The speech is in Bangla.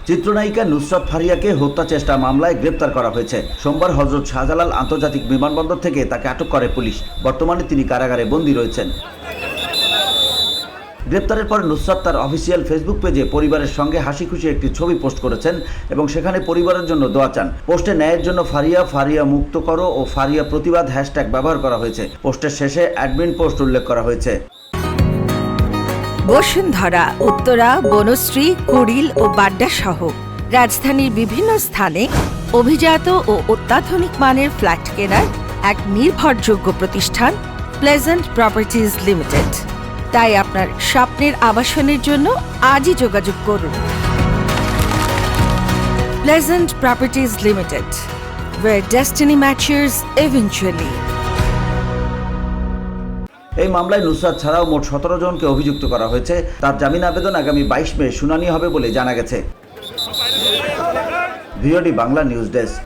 চিত্রনায়িকা নুসরাত ফারিয়াকে হত্যা চেষ্টা মামলায় গ্রেপ্তার করা হয়েছে। সোমবার হযরত শাহজালাল আন্তর্জাতিক বিমানবন্দর থেকে তাকে আটক করে পুলিশ। বর্তমানে তিনি কারাগারে বন্দী রয়েছেন। গ্রেপ্তারের পর নুসরাত তার অফিসিয়াল ফেসবুক পেজে পরিবারের সঙ্গে হাসি খুশি একটি ছবি পোস্ট করেছেন এবং সেখানে পরিবারের জন্য দোয়া চান। পোস্টে ন্যায়ের জন্য ফারিয়া, ফারিয়া মুক্ত করো ও ফারিয়া প্রতিবাদ হ্যাশট্যাগ ব্যবহার করা হয়েছে। পোস্টের শেষে অ্যাডমিন পোস্ট উল্লেখ করা হয়েছে। বসুন্ধরা, উত্তরা, বনশ্রী, কুড়িল ও বাড্ডা সহ রাজধানীর বিভিন্ন স্থানে অভিজাত ও অত্যাধুনিক মানের ফ্ল্যাট কেনার এক নির্ভরযোগ্য প্রতিষ্ঠান প্লেজেন্ট প্রপার্টিজ লিমিটেড। তাই আপনার স্বপ্নের আবাসনের জন্য আজই যোগাযোগ করুন। Pleasant properties limited, where destiny matches eventually. এই মামলায় নুসরাত ছাড়াও মোট 17 জনকে অভিযুক্ত করা হয়েছে। তার জামিন আবেদন আগামী 22 মে শুনানি হবে বলে জানা গেছে। VOD Bangla news desk.